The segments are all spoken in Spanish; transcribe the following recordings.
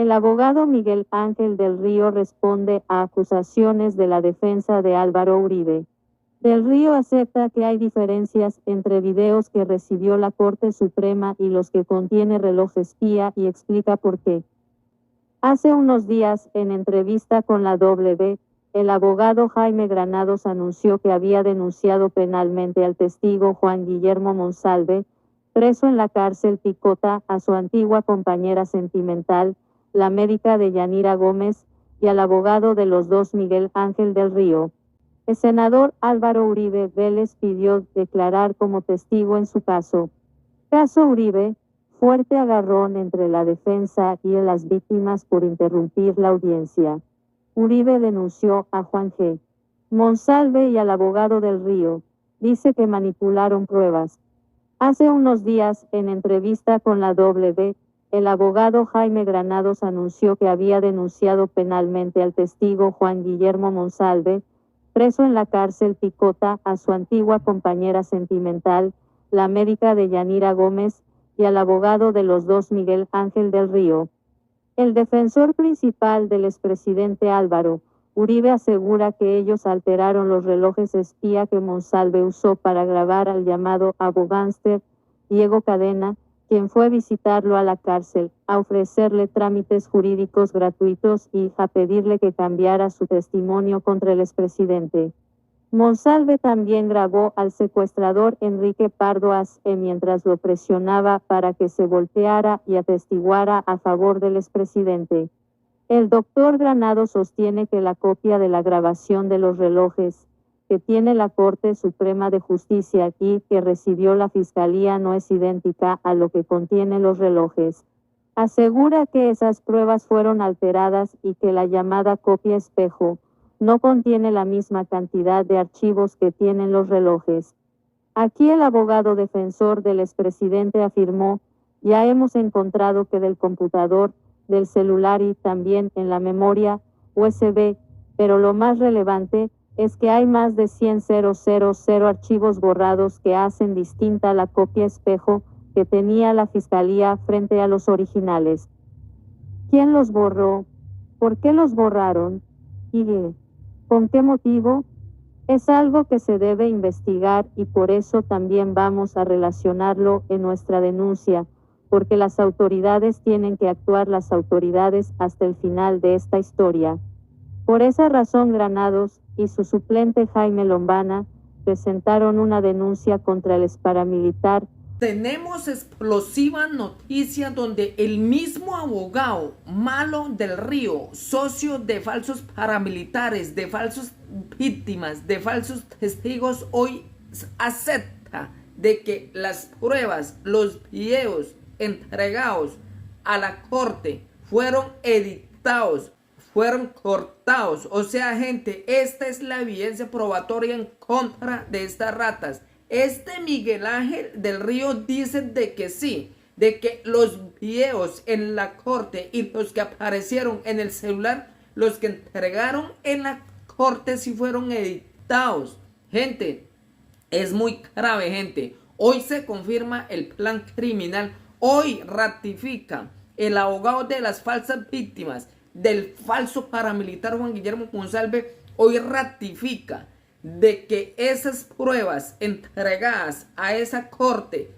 El abogado Miguel Ángel del Río responde a acusaciones de la defensa de Álvaro Uribe. Del Río acepta que hay diferencias entre videos que recibió la Corte Suprema y los que contiene reloj espía y explica por qué. Hace unos días, en entrevista con la W, el abogado Jaime Granados anunció que había denunciado penalmente al testigo Juan Guillermo Monsalve, preso en la cárcel Picota, a su antigua compañera sentimental, la médica de Yanira Gómez, y al abogado de los dos Miguel Ángel del Río. El senador Álvaro Uribe Vélez pidió declarar como testigo en su caso. Caso Uribe, fuerte agarrón entre la defensa y las víctimas por interrumpir la audiencia. Uribe denunció a Juan G. Monsalve y al abogado del Río. Dice que manipularon pruebas. Hace unos días, en entrevista con la W, el abogado Jaime Granados anunció que había denunciado penalmente al testigo Juan Guillermo Monsalve, preso en la cárcel Picota, a su antigua compañera sentimental, la médica de Yanira Gómez, y al abogado de los dos Miguel Ángel del Río. El defensor principal del expresidente Álvaro Uribe asegura que ellos alteraron los relojes espía que Monsalve usó para grabar al llamado abogánster Diego Cadena, quien fue a visitarlo a la cárcel, a ofrecerle trámites jurídicos gratuitos y a pedirle que cambiara su testimonio contra el expresidente. Monsalve también grabó al secuestrador Enrique Pardo Asce mientras lo presionaba para que se volteara y atestiguara a favor del expresidente. El doctor Granados sostiene que la copia de la grabación de los relojes que tiene la Corte Suprema de Justicia y que recibió la Fiscalía no es idéntica a lo que contienen los relojes. Asegura que esas pruebas fueron alteradas y que la llamada copia espejo no contiene la misma cantidad de archivos que tienen los relojes. Aquí el abogado defensor del expresidente afirmó: ya hemos encontrado que del computador, del celular y también en la memoria USB, pero lo más relevante es que hay más de 100.000 archivos borrados que hacen distinta la copia espejo que tenía la Fiscalía frente a los originales. ¿Quién los borró? ¿Por qué los borraron? ¿Y con qué motivo? Es algo que se debe investigar y por eso también vamos a relacionarlo en nuestra denuncia, porque las autoridades tienen que actuar, las autoridades hasta el final de esta historia. Por esa razón Granados y su suplente Jaime Lombana presentaron una denuncia contra el exparamilitar. Tenemos explosiva noticia donde el mismo abogado Malo del Río, socio de falsos paramilitares, de falsos víctimas, de falsos testigos, hoy acepta de que las pruebas, los videos entregados a la corte fueron editados, fueron cortados. O sea, gente, esta es la evidencia probatoria en contra de estas ratas. Este Miguel Ángel del Río dice de que sí, de que los videos en la corte y los que aparecieron en el celular, los que entregaron en la corte sí fueron editados. Gente, es muy grave, gente. Hoy se confirma el plan criminal. Hoy ratifica el abogado de las falsas víctimas del falso paramilitar Juan Guillermo Monsalve. Hoy ratifica de que esas pruebas entregadas a esa corte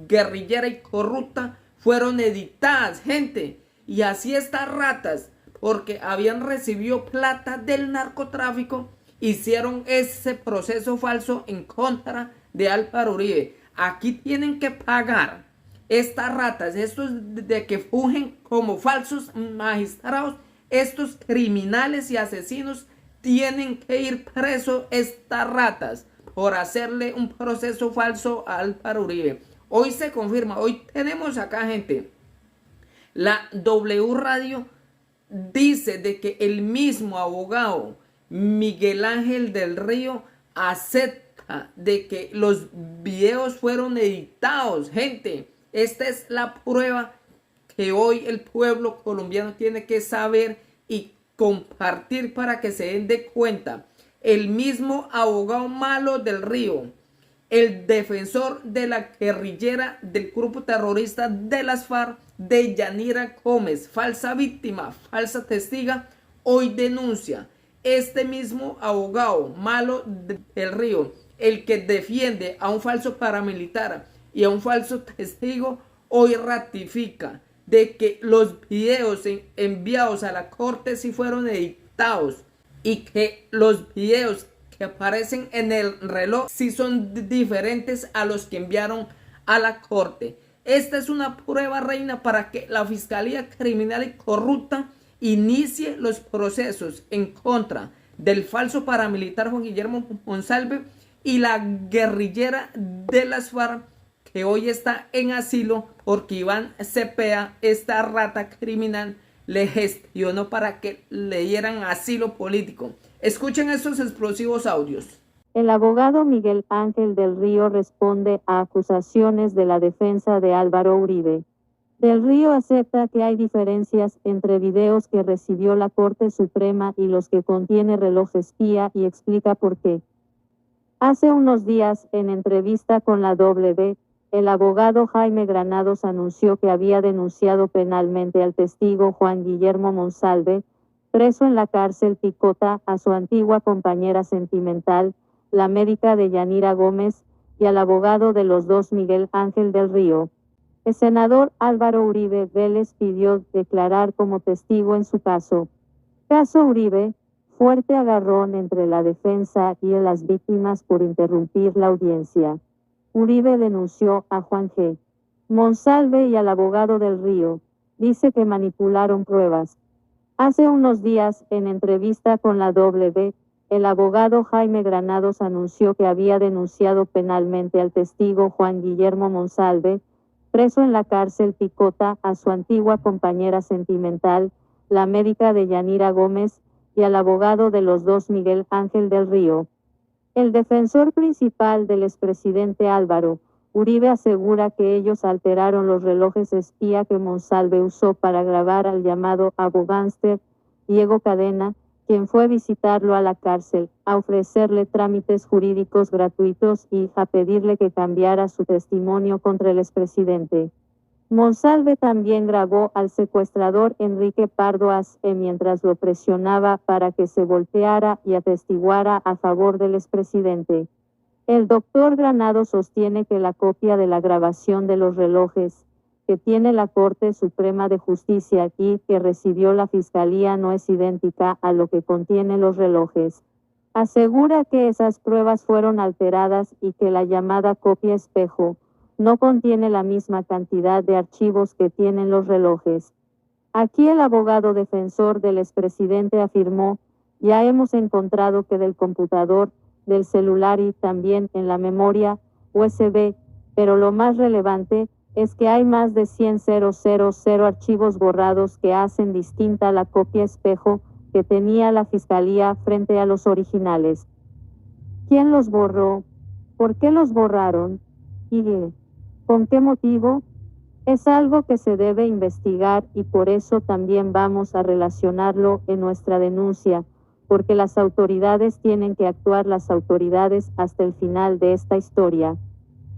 guerrillera y corrupta fueron editadas, gente. Y así estas ratas, porque habían recibido plata del narcotráfico, hicieron ese proceso falso en contra de Álvaro Uribe. Aquí tienen que pagar estas ratas, estos de que fungen como falsos magistrados, estos criminales y asesinos. Tienen que ir presos estas ratas por hacerle un proceso falso a Álvaro Uribe. Hoy se confirma, hoy tenemos acá, gente, la W Radio dice de que el mismo abogado Miguel Ángel del Río acepta de que los videos fueron editados. Gente, esta es la prueba que hoy el pueblo colombiano tiene que saber y compartir para que se den de cuenta. El mismo abogado Malo del Río, el defensor de la guerrillera del grupo terrorista de las FARC, de Yanira Gómez, falsa víctima, falsa testiga, hoy denuncia. Este mismo abogado, Malo del Río, el que defiende a un falso paramilitar y a un falso testigo, hoy ratifica de que los videos enviados a la corte sí fueron editados y que los videos que aparecen en el reloj sí son diferentes a los que enviaron a la corte. Esta es una prueba, reina, para que la Fiscalía Criminal y Corrupta inicie los procesos en contra del falso paramilitar Juan Guillermo Monsalve y la guerrillera de las FARC, que hoy está en asilo porque Iván Cepeda, esta rata criminal, le gestionó para que le dieran asilo político. Escuchen estos explosivos audios. El abogado Miguel Ángel del Río responde a acusaciones de la defensa de Álvaro Uribe. Del Río acepta que hay diferencias entre videos que recibió la Corte Suprema y los que contiene reloj espía y explica por qué. Hace unos días, en entrevista con la W, el abogado Jaime Granados anunció que había denunciado penalmente al testigo Juan Guillermo Monsalve, preso en la cárcel Picota, a su antigua compañera sentimental, la médica de Yanira Gómez, y al abogado de los dos Miguel Ángel del Río. El senador Álvaro Uribe Vélez pidió declarar como testigo en su caso. Caso Uribe, fuerte agarrón entre la defensa y las víctimas por interrumpir la audiencia. Uribe denunció a Juan G. Monsalve y al abogado del Río. Dice que manipularon pruebas. Hace unos días, en entrevista con la W, el abogado Jaime Granados anunció que había denunciado penalmente al testigo Juan Guillermo Monsalve, preso en la cárcel Picota, a su antigua compañera sentimental, la médica de Yanira Gómez, y al abogado de los dos Miguel Ángel del Río. El defensor principal del expresidente Álvaro Uribe asegura que ellos alteraron los relojes espía que Monsalve usó para grabar al llamado abogánster Diego Cadena, quien fue a visitarlo a la cárcel, a ofrecerle trámites jurídicos gratuitos y a pedirle que cambiara su testimonio contra el expresidente. Monsalve también grabó al secuestrador Enrique Pardo Asce mientras lo presionaba para que se volteara y atestiguara a favor del expresidente. El doctor Granados sostiene que la copia de la grabación de los relojes que tiene la Corte Suprema de Justicia y que recibió la Fiscalía no es idéntica a lo que contienen los relojes. Asegura que esas pruebas fueron alteradas y que la llamada copia espejo no contiene la misma cantidad de archivos que tienen los relojes. Aquí el abogado defensor del expresidente afirmó: ya hemos encontrado que del computador, del celular y también en la memoria USB, pero lo más relevante es que hay más de 100.000 archivos borrados que hacen distinta la copia espejo que tenía la Fiscalía frente a los originales. ¿Quién los borró? ¿Por qué los borraron? ¿Y con qué motivo? Es algo que se debe investigar y por eso también vamos a relacionarlo en nuestra denuncia, porque las autoridades tienen que actuar, las autoridades hasta el final de esta historia.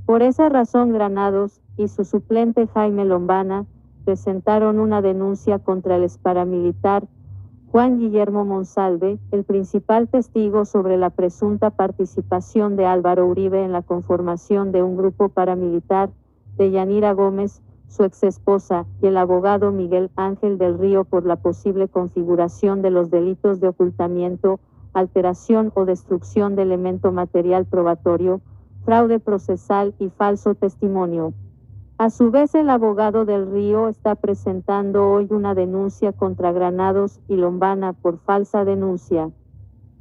Por esa razón Granados y su suplente Jaime Lombana presentaron una denuncia contra el exparamilitar Juan Guillermo Monsalve, el principal testigo sobre la presunta participación de Álvaro Uribe en la conformación de un grupo paramilitar, de Yanira Gómez, su exesposa, y el abogado Miguel Ángel del Río por la posible configuración de los delitos de ocultamiento, alteración o destrucción de elemento material probatorio, fraude procesal y falso testimonio. A su vez, el abogado del Río está presentando hoy una denuncia contra Granados y Lombana por falsa denuncia.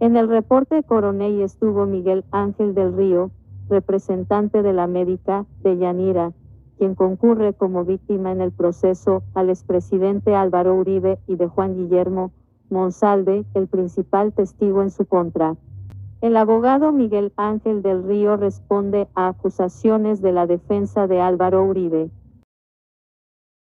En el reporte Coronel estuvo Miguel Ángel del Río, representante de la médica de Yanira, quien concurre como víctima en el proceso al expresidente Álvaro Uribe y de Juan Guillermo Monsalve, el principal testigo en su contra. El abogado Miguel Ángel del Río responde a acusaciones de la defensa de Álvaro Uribe.